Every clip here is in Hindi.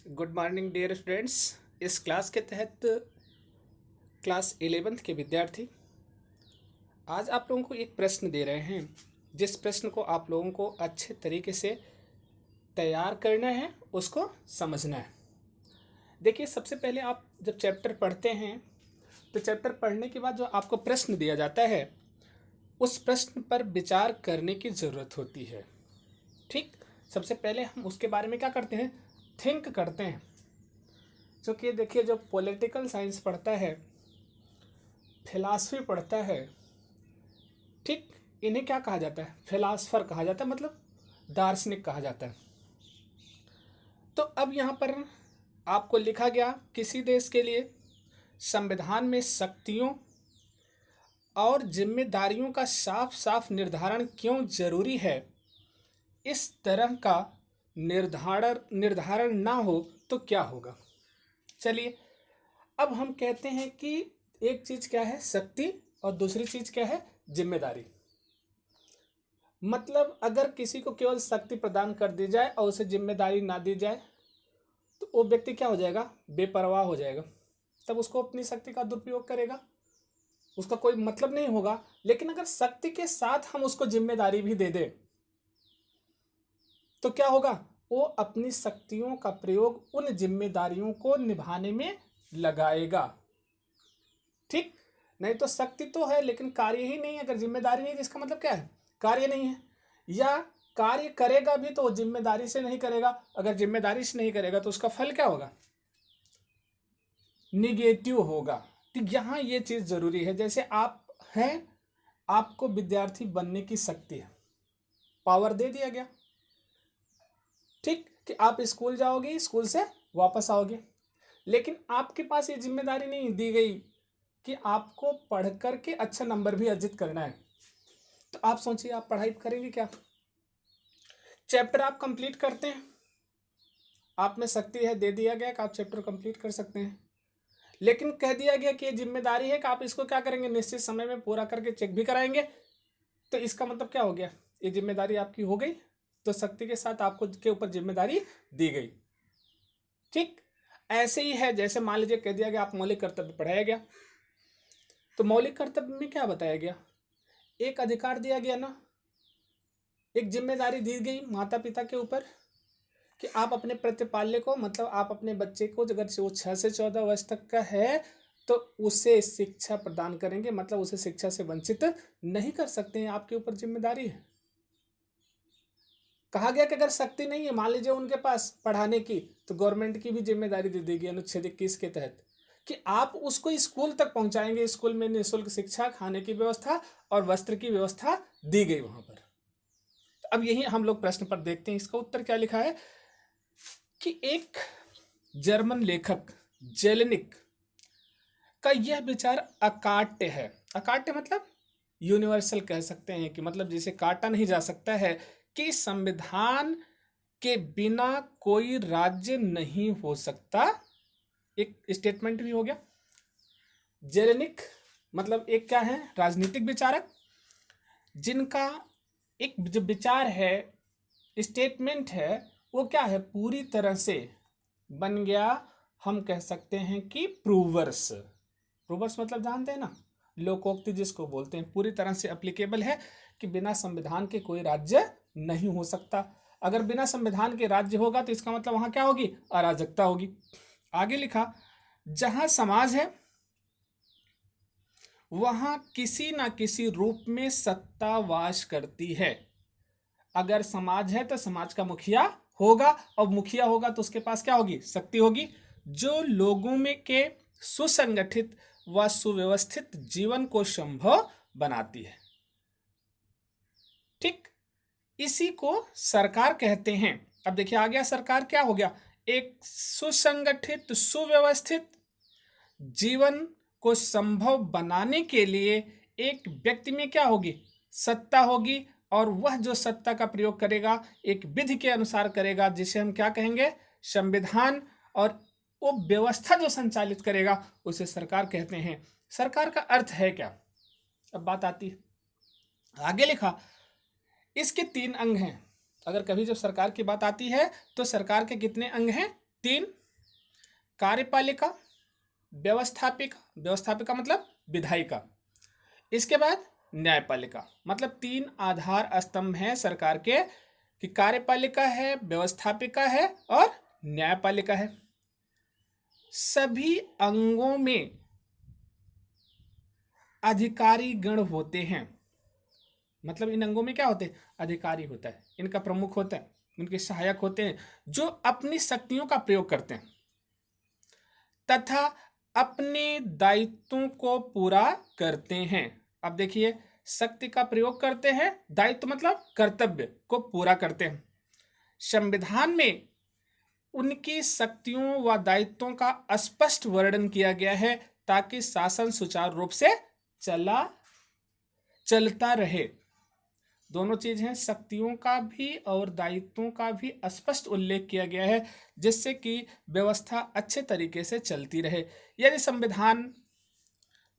Good morning dear students. इस क्लास के तहत क्लास 11th के विद्यार्थी आज आप लोगों को एक प्रश्न दे रहे हैं, जिस प्रश्न को आप लोगों को अच्छे तरीके से तैयार करना है, उसको समझना है। देखिए, सबसे पहले आप जब चैप्टर पढ़ते हैं तो चैप्टर पढ़ने के बाद जो आपको प्रश्न दिया जाता है उस प्रश्न पर विचार करने की ज़रूरत होती है। ठीक, सबसे पहले हम उसके बारे में क्या करते हैं, थिंक करते हैं। क्योंकि देखिए, जो पॉलिटिकल साइंस पढ़ता है, फिलॉसफी पढ़ता है, ठीक, इन्हें क्या कहा जाता है, फिलासफर कहा जाता है, मतलब दार्शनिक कहा जाता है। तो अब यहाँ पर आपको लिखा गया, किसी देश के लिए संविधान में शक्तियों और जिम्मेदारियों का साफ साफ निर्धारण क्यों जरूरी है। इस तरह का निर्धारण ना हो तो क्या होगा। चलिए, अब हम कहते हैं कि एक चीज क्या है, शक्ति, और दूसरी चीज क्या है, जिम्मेदारी। मतलब अगर किसी को केवल शक्ति प्रदान कर दी जाए और उसे जिम्मेदारी ना दी जाए तो वो व्यक्ति क्या हो जाएगा, बेपरवाह हो जाएगा। तब उसको अपनी शक्ति का दुरुपयोग करेगा, उसका कोई मतलब नहीं होगा। लेकिन अगर शक्ति के साथ हम उसको जिम्मेदारी भी दे दें तो क्या होगा, वो अपनी शक्तियों का प्रयोग उन जिम्मेदारियों को निभाने में लगाएगा। ठीक, नहीं तो शक्ति तो है लेकिन कार्य ही नहीं है। अगर जिम्मेदारी नहीं है इसका मतलब क्या है, कार्य नहीं है। या कार्य करेगा भी तो जिम्मेदारी से नहीं करेगा। अगर जिम्मेदारी से नहीं करेगा तो उसका फल क्या होगा, निगेटिव होगा। तो यहाँ ये चीज जरूरी है। जैसे आप हैं, आपको विद्यार्थी बनने की शक्ति है, पावर दे दिया गया, ठीक, कि आप स्कूल जाओगे, स्कूल से वापस आओगे। लेकिन आपके पास ये जिम्मेदारी नहीं दी गई कि आपको पढ़ करके अच्छा नंबर भी अर्जित करना है। तो आप सोचिए, आप पढ़ाई करेंगे क्या। चैप्टर आप कंप्लीट करते हैं, आप में शक्ति है, दे दिया गया कि आप चैप्टर कंप्लीट कर सकते हैं, लेकिन कह दिया गया कि ये जिम्मेदारी है कि आप इसको क्या करेंगे, निश्चित समय में पूरा करके चेक भी कराएंगे। तो इसका मतलब क्या हो गया, ये जिम्मेदारी आपकी हो गई, तो शक्ति के साथ आपको के ऊपर जिम्मेदारी दी गई। ठीक, ऐसे ही है। जैसे मान लीजिए कह दिया गया आप मौलिक कर्तव्य पढ़ाया गया, तो मौलिक कर्तव्य में क्या बताया गया, एक अधिकार दिया गया ना, एक जिम्मेदारी दी गई माता पिता के ऊपर कि आप अपने प्रतिपाल्य को, मतलब आप अपने बच्चे को, अगर वो 6 से 14 वर्ष तक का है तो उसे शिक्षा प्रदान करेंगे, मतलब उसे शिक्षा से वंचित नहीं कर सकते हैं, आपके ऊपर जिम्मेदारी है। कहा गया कि अगर शक्ति नहीं है मान लीजिए उनके पास पढ़ाने की, तो गवर्नमेंट की भी जिम्मेदारी दे देगी अनुच्छेद 21 के तहत कि आप उसको स्कूल तक पहुंचाएंगे। स्कूल में निःशुल्क शिक्षा, खाने की व्यवस्था और वस्त्र की व्यवस्था दी गई वहां पर। तो अब यही हम लोग प्रश्न पर देखते हैं, इसका उत्तर क्या लिखा है कि एक जर्मन लेखक जेलेनिक का यह विचार अकाट्य है। अकाट्य मतलब यूनिवर्सल कह सकते हैं, कि मतलब जिसे काटा नहीं जा सकता है, कि संविधान के बिना कोई राज्य नहीं हो सकता। एक स्टेटमेंट भी हो गया। जेलेनिक मतलब एक क्या है, राजनीतिक विचारक, जिनका एक जो विचार है, स्टेटमेंट है, वो क्या है, पूरी तरह से बन गया। हम कह सकते हैं कि प्रूवर्स। प्रूवर्स मतलब जानते हैं ना, लोकोक्ति जिसको बोलते हैं, पूरी तरह से एप्लीकेबल है कि बिना संविधान के कोई राज्य नहीं हो सकता। अगर बिना संविधान के राज्य होगा तो इसका मतलब वहां क्या होगी, अराजकता होगी। आगे लिखा, जहां समाज है वहां किसी ना किसी रूप में सत्ता वास करती है। अगर समाज है तो समाज का मुखिया होगा, और मुखिया होगा तो उसके पास क्या होगी, शक्ति होगी, जो लोगों में के सुसंगठित व सुव्यवस्थित जीवन को संभव बनाती है। ठीक, इसी को सरकार कहते हैं। अब देखिए आ गया, सरकार क्या हो गया, एक सुसंगठित सुव्यवस्थित जीवन को संभव बनाने के लिए एक व्यक्ति में क्या होगी, सत्ता होगी, और वह जो सत्ता का प्रयोग करेगा एक विधि के अनुसार करेगा, जिसे हम क्या कहेंगे, संविधान। और वो व्यवस्था जो संचालित करेगा उसे सरकार कहते हैं। सरकार का अर्थ है क्या, अब बात आती है। आगे लिखा, इसके 3 अंग हैं। अगर कभी जब सरकार की बात आती है तो सरकार के कितने अंग हैं, 3 कार्यपालिका, व्यवस्थापिका मतलब विधायिका, इसके बाद न्यायपालिका। मतलब 3 आधार स्तंभ हैं सरकार के, कि कार्यपालिका है, व्यवस्थापिका है और न्यायपालिका है। सभी अंगों में अधिकारी गण होते हैं। मतलब इन अंगों में क्या होते हैं? अधिकारी होता है, इनका प्रमुख होता है, उनके सहायक होते हैं, जो अपनी शक्तियों का प्रयोग करते हैं तथा अपने दायित्वों को पूरा करते हैं। अब देखिए, शक्ति का प्रयोग करते हैं, दायित्व मतलब कर्तव्य को पूरा करते हैं। संविधान में उनकी शक्तियों व दायित्वों का स्पष्ट वर्णन किया गया है ताकि शासन सुचारू रूप से चलता रहे। दोनों चीज हैं, शक्तियों का भी और दायित्वों का भी स्पष्ट उल्लेख किया गया है, जिससे कि व्यवस्था अच्छे तरीके से चलती रहे। यदि संविधान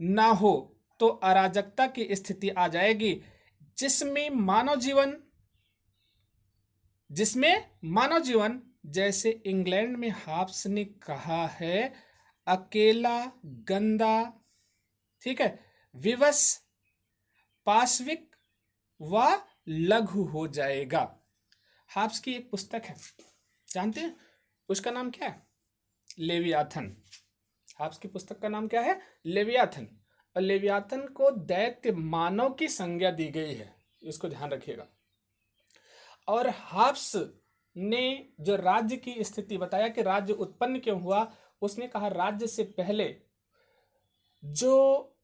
ना हो तो अराजकता की स्थिति आ जाएगी, जिसमें मानव जीवन जैसे इंग्लैंड में हॉब्स ने कहा है, अकेला, गंदा, ठीक है, विवश, पाशविक व लघु हो जाएगा। हॉब्स की एक पुस्तक है, जानते हैं उसका नाम क्या है? लेवियाथन। हॉब्स की पुस्तक का नाम क्या है? लेवियाथन। और लेवियाथन को दैत्य मानव की संज्ञा दी गई है, इसको ध्यान रखिएगा। और हॉब्स ने जो राज्य की स्थिति बताया कि राज्य उत्पन्न क्यों हुआ, उसने कहा राज्य से पहले जो,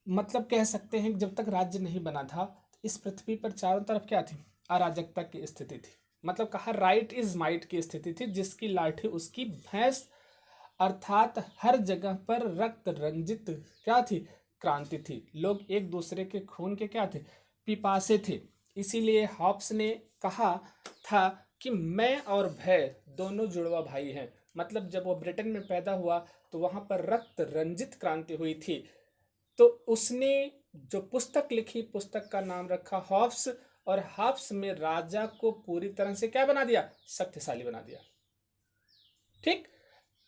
मतलब कह सकते हैं जब तक राज्य नहीं बना था, इस पृथ्वी पर चारों तरफ क्या थी? अराजकता की स्थिति थी। मतलब कहा राइट इज माइट की स्थिति थी, जिसकी लाठी उसकी भैंस, अर्थात हर जगह पर रक्त रंजित क्या थी? क्रांति थी। लोग एक दूसरे के खून के क्या थे? पिपासे थे। इसीलिए हॉब्स ने कहा था कि मैं और भय दोनों जुड़वा भाई हैं। मतलब जब वो ब्रिटेन में पैदा हुआ तो वहां पर रक्त रंजित क्रांति हुई थी, तो उसने जो पुस्तक लिखी, पुस्तक का नाम रखा हॉब्स, और हॉब्स में राजा को पूरी तरह से क्या बना दिया? शक्तिशाली बना दिया। ठीक,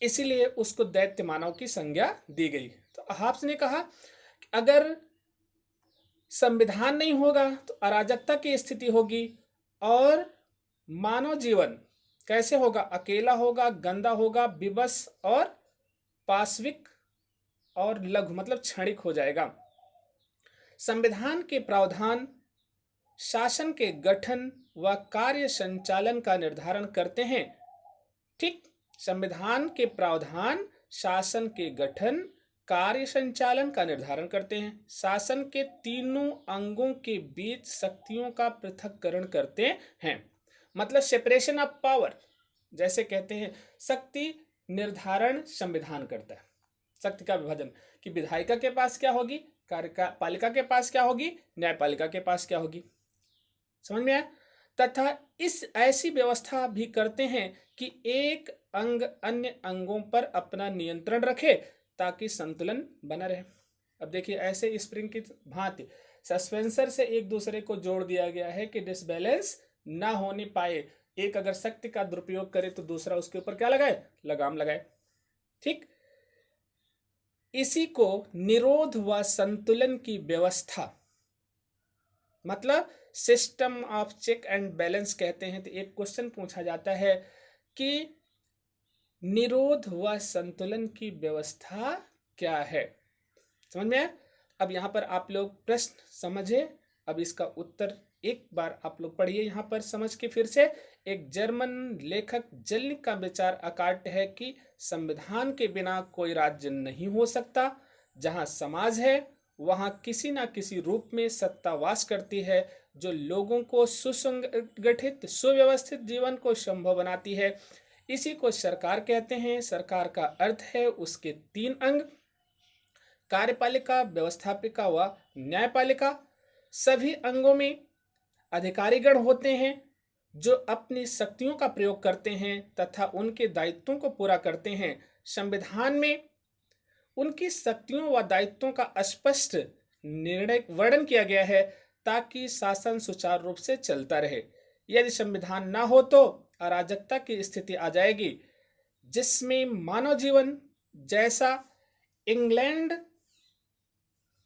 इसीलिए उसको दैत्य मानव की संज्ञा दी गई। तो हॉब्स ने कहा कि अगर संविधान नहीं होगा तो अराजकता की स्थिति होगी, और मानव जीवन कैसे होगा? अकेला होगा, गंदा होगा, विवश और पाशविक और लघु मतलब क्षणिक हो जाएगा। संविधान के प्रावधान शासन के गठन व कार्य संचालन का निर्धारण करते हैं। ठीक, संविधान के प्रावधान शासन के गठन, कार्य संचालन का निर्धारण करते हैं। शासन के तीनों अंगों के बीच शक्तियों का पृथक्करण करते हैं। मतलब सेपरेशन ऑफ पावर, जैसे कहते हैं शक्ति निर्धारण संविधान करता है, शक्ति का विभाजन, कि विधायिका के पास क्या होगी, कार्यपालिका के पास क्या होगी, न्यायपालिका के पास क्या होगी। समझ में आया? तथा इस ऐसी व्यवस्था भी करते हैं कि एक अंग अन्य अंगों पर अपना नियंत्रण रखे ताकि संतुलन बना रहे। अब देखिए, ऐसे स्प्रिंग की भांति सस्पेंसर से एक दूसरे को जोड़ दिया गया है कि डिसबैलेंस ना होने पाए। एक अगर शक्ति का दुरुपयोग करे तो दूसरा उसके ऊपर क्या लगाए? लगाम लगाए। ठीक, इसी को निरोध व संतुलन की व्यवस्था, मतलब system of check and balance कहते हैं। तो एक क्वेश्चन पूछा जाता है कि निरोध व संतुलन की व्यवस्था क्या है? समझ में आया? अब यहां पर आप लोग प्रश्न समझे, अब इसका उत्तर एक बार आप लोग पढ़िए यहां पर समझ के फिर से। एक जर्मन लेखक जेलनिक का विचार अकाट्य है कि संविधान के बिना कोई राज्य नहीं हो सकता। जहां समाज है वहां किसी ना किसी रूप में सत्ता वास करती है, जो लोगों को सुसंगठित सुव्यवस्थित जीवन को संभव बनाती है। इसी को सरकार कहते हैं। सरकार का अर्थ है उसके 3 अंग, कार्यपालिका, व्यवस्थापिका व न्यायपालिका। सभी अंगों में अधिकारीगण होते हैं जो अपनी शक्तियों का प्रयोग करते हैं तथा उनके दायित्वों को पूरा करते हैं। संविधान में उनकी शक्तियों व दायित्वों का स्पष्ट निर्णय वर्णन किया गया है ताकि शासन सुचारू रूप से चलता रहे। यदि संविधान ना हो तो अराजकता की स्थिति आ जाएगी, जिसमें मानव जीवन, जैसा इंग्लैंड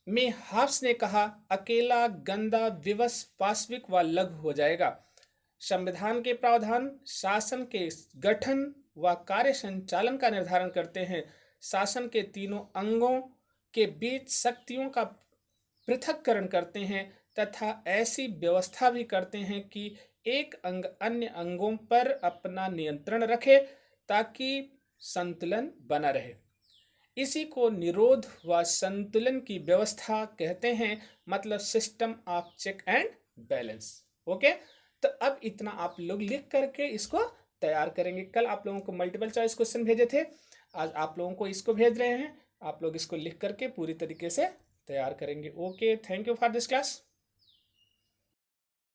में हाब्स ने कहा, अकेला, गंदा, विवश, पाशविक व लघु हो जाएगा। संविधान के प्रावधान शासन के गठन व कार्य संचालन का निर्धारण करते हैं। शासन के तीनों अंगों के बीच शक्तियों का पृथक्करण करते हैं तथा ऐसी व्यवस्था भी करते हैं कि एक अंग अन्य अंगों पर अपना नियंत्रण रखे ताकि संतुलन बना रहे। इसी को निरोध व संतुलन की व्यवस्था कहते हैं, मतलब system of check and balance. Okay, तो अब इतना आप लोग लिख करके इसको तैयार करेंगे। कल आप लोगों को मल्टीपल चॉइस क्वेश्चन भेजे थे, आज आप लोगों को इसको भेज रहे हैं। आप लोग इसको लिख करके पूरी तरीके से तैयार करेंगे। Okay, thank you for this class.